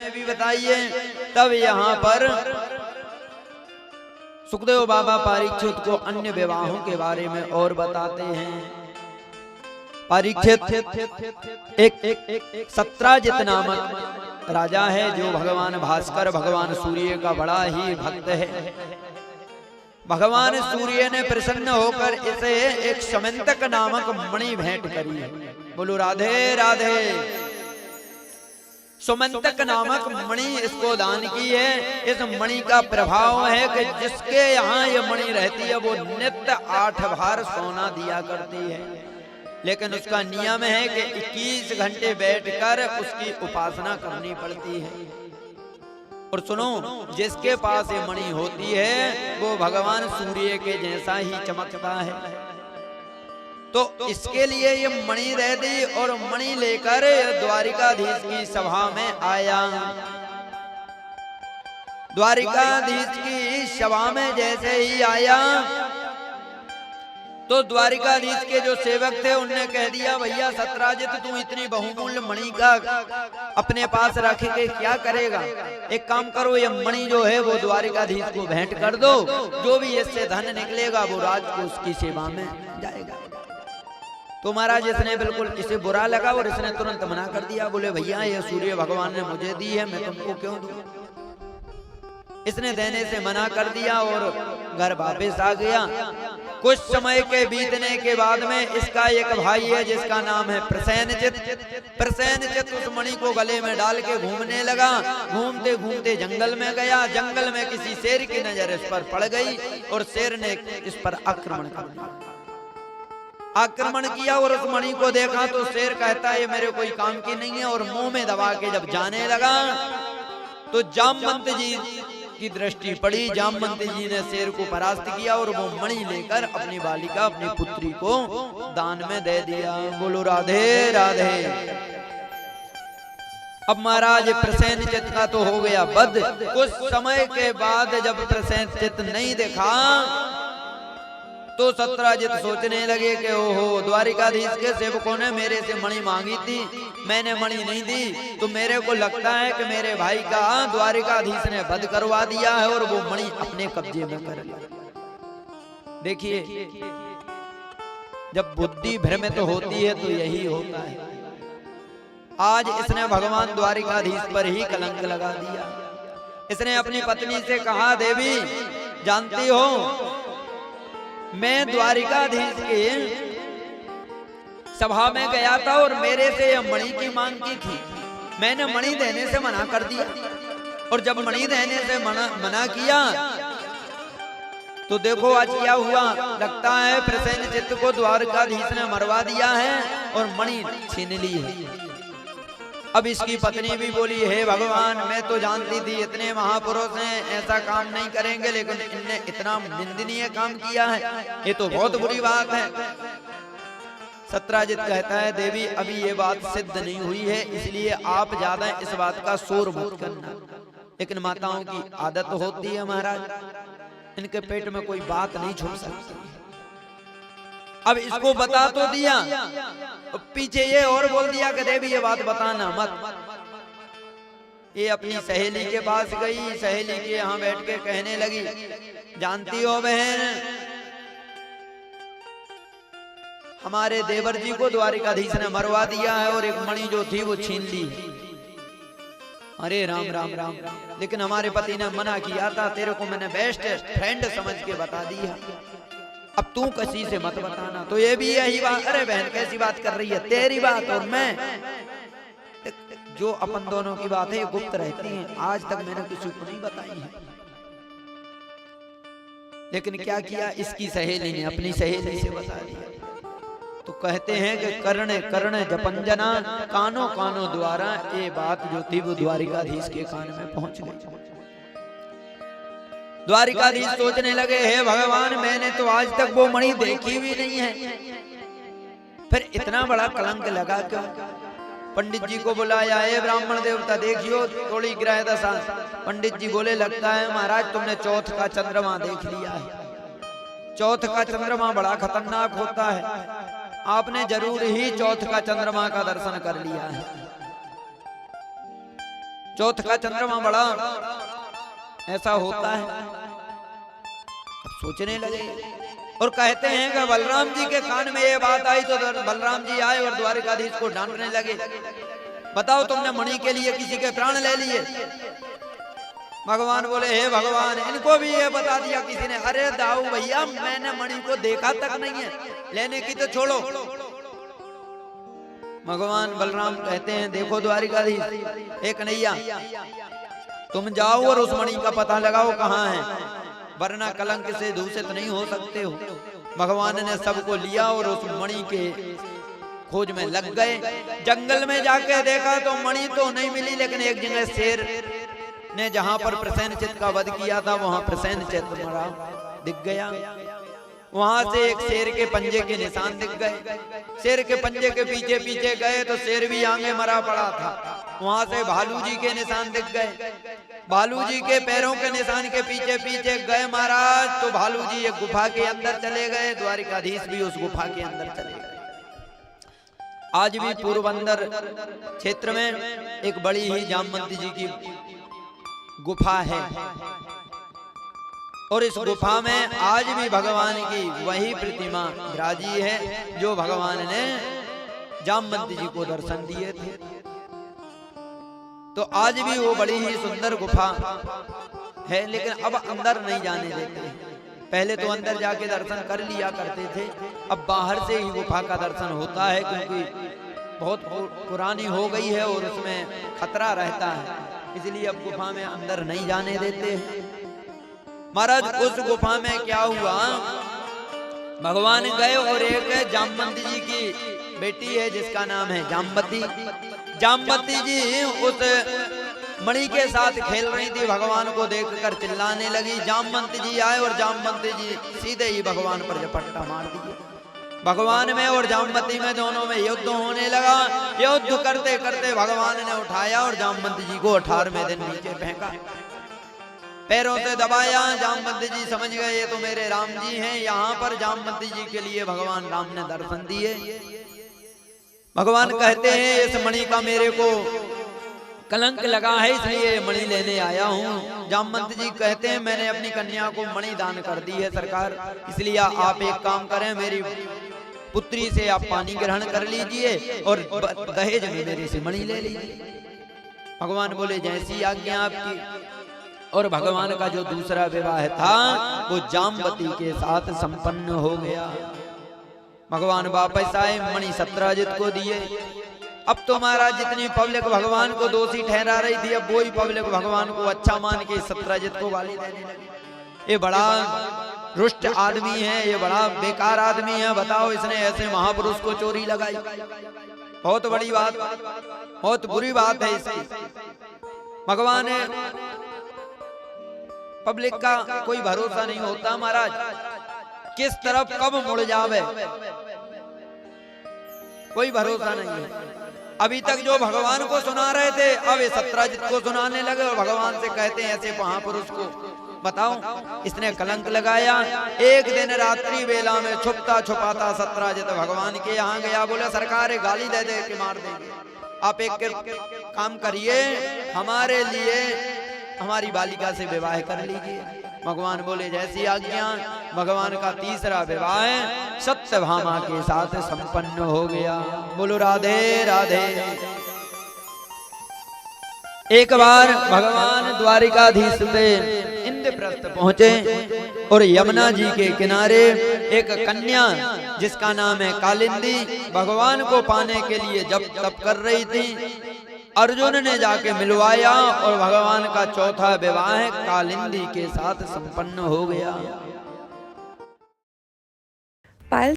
भी बताइए। तब यहाँ पर सुखदेव बाबा परीक्षित को अन्य विवाहों के बारे में और बताते हैं। परीक्षित एक सत्राजित नामक राजा है जो भगवान भास्कर भगवान सूर्य का बड़ा ही भक्त है। भगवान सूर्य ने प्रसन्न होकर इसे एक समंतक नामक मणि भेंट करी है। बोलो राधे राधे। सुमंतक नामक मणि इसको दान की है। इस मणि का प्रभाव है कि जिसके यहाँ ये मणि रहती है वो नित्य 8 बार सोना दिया करती है। लेकिन उसका नियम है कि 21 घंटे बैठकर उसकी उपासना करनी पड़ती है। और सुनो, जिसके पास ये मणि होती है वो भगवान सूर्य के जैसा ही चमकता है। तो इसके लिए ये मणि दे दी और मणि लेकर द्वारिकाधीश की सभा में आया। द्वारिकाधीश की सभा में जैसे ही आया तो द्वारिकाधीश के जो सेवक थे उनने कह दिया, भैया सत्राजित तू इतनी बहुमूल्य मणि का अपने पास रख के क्या करेगा? एक काम करो, ये मणि जो है वो द्वारिकाधीश को भेंट कर दो। जो भी इससे धन निकलेगा वो राज को उसकी सेवा में जाएगा। तो महाराज इसने बिल्कुल इसे बुरा लगा और इसने तुरंत मना कर दिया। बोले भैया ये सूर्य भगवान ने मुझे दी है, मैं तुमको क्यों दूं? इसने देने से मना कर दिया और घर वापस आ गया। कुछ समय के बीतने के बाद में इसका एक भाई है जिसका नाम है प्रसेनजित। प्रसेनजित उस मणि को गले में डाल के घूमने लगा। घूमते घूमते जंगल में गया। जंगल में किसी शेर की नजर इस पर पड़ गई और शेर ने इस पर आक्रमण कर दिया। आक्रमण किया और उस मणि को देखा तो शेर कहता है ये मेरे कोई काम की नहीं है, और मुंह में दबा के जब जाने लगा तो जामवंत जी की दृष्टि पड़ी। जामवंत जी ने शेर को परास्त किया और वो मणि लेकर अपनी बालिका अपनी पुत्री को दान में दे दिया। बोलो राधे राधे। अब महाराज प्रसेनजित का तो हो गया वध। कुछ समय के बाद जब प्रसेनजित नहीं देखा तो सत्राजित सोचने लगे कि ओहो, द्वारिकाधीश के सेवकों ने मेरे से मणि मांगी थी, मैंने मणि नहीं दी, तो मेरे को लगता है कि मेरे भाई का द्वारिकाधीश ने वध करवा दिया है और वो मणि अपने कब्जे में कर लिया। देखिए, जब बुद्धि भ्रमित होती है तो यही होता है। आज इसने भगवान द्वारिकाधीश पर ही कलंक लगा दिया। इसने अपनी पत्नी से कहा, देवी जानती हो मैं द्वारिकाधीश के सभा में गया था और मेरे से यह मणि की मांग की थी। मैंने मणि देने से मना कर दिया और जब मणि देने से मना किया तो देखो आज क्या हुआ। लगता है प्रसेनजित को द्वारिकाधीश ने मरवा दिया है और मणि छीन ली है। अब इसकी पत्नी भी बोली, हे भगवान मैं तो जानती थी इतने महापुरुष हैं ऐसा काम नहीं करेंगे, लेकिन इनने इतना निंदनीय काम किया है, ये तो बहुत बुरी बात है। सत्राजित कहता है, देवी अभी ये बात सिद्ध नहीं हुई है, इसलिए आप ज्यादा इस बात का शोर मत करना। लेकिन माताओं की आदत होती है महाराज, इनके पेट में कोई बात नहीं छुप सकती। अब इसको बता तो दिया, पीछे ये और बोल दिया कि देवी ये बात बताना मत। ये अपनी सहेली के पास गई, सहेली के यहाँ बैठ के कहने लगी, जानती हो बहन हमारे देवर जी को द्वारिकाधीश ने मरवा दिया है और एक मणि जो थी वो छीन ली। अरे राम राम राम, लेकिन हमारे पति ने मना किया था, तेरे को मैंने बेस्ट फ्रेंड समझ के बता दिया, अब तू किसी से मत बताना। तो ये भी यही बात, अरे बहन कैसी बात कर रही है, तेरी बात और मैं, जो अपन दोनों की बात है ये गुप्त रहती है, आज तक मैंने किसी को नहीं बताई है। लेकिन क्या किया, इसकी सहेली ने अपनी सहेली से बता दिया। तो कहते हैं कि कर्ण कर्ण जपंजना कानो कानो द्वारा, ये बात जो थी वो द्वारिकाधीश के कान में पहुंच गई। द्वारिकाधीश सोचने लगे, हे भगवान मैंने तो आज तक वो मणि देखी भी नहीं है, फिर इतना बड़ा कलंक लगा क्यों? पंडित जी को बुलाया, हे ब्राह्मण देवता देखियो थोड़ी ग्रह दशा। पंडित जी बोले, लगता है महाराज तुमने चौथ का चंद्रमा देख लिया है। चौथ का चंद्रमा बड़ा खतरनाक होता है, आपने जरूर ही चौथ का चंद्रमा का दर्शन कर लिया है। चौथ का चंद्रमा बड़ा ऐसा होता है। अब सोचने लगे और कहते हैं कि बलराम जी के कान में ये बात आई तो बलराम जी आए और द्वारिकाधीश को डांटने लगे, बताओ तुमने मणि के लिए किसी के प्राण ले लिए। भगवान बोले, हे भगवान, इनको भी ये बता दिया किसी ने। अरे दाऊ भैया, मैंने मणि को देखा तक नहीं है, लेने की तो छोड़ो। भगवान बलराम कहते हैं, देखो द्वारिकाधीश, एक नैया, तुम जाओ और उस मणि का पता लगाओ कहाँ है, वरना कलंक से दूषित नहीं हो सकते हो। भगवान ने सबको लिया और उस मणि के खोज में लग गए। जंगल में जाके देखा तो मणि तो नहीं मिली, लेकिन एक जगह शेर ने जहां पर प्रसेनचित का वध किया था वहां प्रसेनचित मरा दिख गया। वहां से एक शेर के पंजे के निशान दिख गए। शेर के पंजे के पीछे पीछे गए तो शेर भी आगे मरा पड़ा था। वहां से भालू जी के निशान दिख गए। भालू जी के पैरों के निशान के पीछे पीछे गए महाराज, तो भालू जी एक गुफा के अंदर चले गए। द्वारिकाधीश भी उस गुफा के अंदर चले गए। आज भी पूर्वबंदर क्षेत्र में एक बड़ी ही जामवंती जी की गुफा है, और इस गुफा में आज भी भगवान की वही प्रतिमा विराजी है जो भगवान ने जामवंती जी को दर्शन दिए थे। तो आज भी वो बड़ी ही सुंदर गुफा है, लेकिन अब अंदर नहीं जाने देते। पहले तो अंदर जाके दर्शन कर लिया करते थे, अब बाहर से ही गुफा का दर्शन होता है, क्योंकि बहुत पुरानी हो गई है और उसमें खतरा रहता है, इसलिए अब गुफा में अंदर नहीं जाने देते। महाराज उस गुफा में क्या हुआ, भगवान गए और एक जामवंती जी की बेटी है जिसका नाम है जामवती। जामवती जी उस मणि के साथ खेल रही थी, भगवान को देखकर चिल्लाने लगी। जामवंती जी आए और जामवंती जी सीधे ही भगवान पर झपट्टा मार दिए। भगवान में और जामवती में दोनों में युद्ध होने लगा। युद्ध करते करते भगवान ने उठाया और जामवंती जी को 18वें दिन नीचे फेंका, पैरों से दबाया। जामवंती जी समझ गए ये तो मेरे राम जी हैं। यहाँ पर जामवंती जी के लिए भगवान राम ने दर्शन दिए। भगवान कहते हैं, इस मणि का मेरे को कलंक लगा है, इसलिए ये मणि लेने आया हूँ। जामवंती जी कहते हैं, मैंने अपनी कन्या को मणि दान कर दी है सरकार, इसलिए आप एक काम करें, मेरी पुत्री से आप पानी ग्रहण कर लीजिए और दहेज में मेरे से मणि ले लीजिए। भगवान बोले, जैसी आज्ञा आपकी। और भगवान का जो दूसरा विवाह था वो जामवती के साथ संपन्न हो गया। भगवान वापस आए, मणि सत्राजित को दिए। अब तो महाराज जितनी पब्लिक भगवान को दोषी ठहरा रही थी, अब वही पब्लिक भगवान को अच्छा मान के सत्राजित को गाली देने लगी। ये बड़ा रुष्ट आदमी है, ये बड़ा बेकार आदमी है, बताओ इसने ऐसे महापुरुष को चोरी लगाई। बहुत बड़ी बात, बहुत बुरी बात है इसकी। भगवान पब्लिक का कोई भरोसा नहीं होता महाराज, किस तरफ कब मुड़ जावे कोई भरोसा नहीं है। अभी तक जो भगवान को सुना रहे थे, अब ये सत्राजित को सुनाने लगे और भगवान से कहते हैं ऐसे महापुरुष को बताओ इसने कलंक लगाया। एक दिन रात्रि बेला में छुपता छुपाता सत्राजित भगवान के यहाँ गया। बोले, सरकार गाली दे दे के मार देंगे, आप एक काम करिए, हमारे लिए हमारी बालिका से विवाह कर लीजिए। भगवान बोले, जैसी आज्ञा। भगवान का तीसरा विवाह सत्यभामा के साथ संपन्न हो गया। बोलो राधे राधे। एक बार भगवान द्वारिकाधीश से इंद्रप्रस्थ पहुंचे और यमुना जी के किनारे एक कन्या जिसका नाम है कालिंदी भगवान को पाने के लिए जप तप कर रही थी। अर्जुन ने जाके मिलवाया और भगवान का चौथा विवाह कालिंदी के साथ संपन्न हो गया।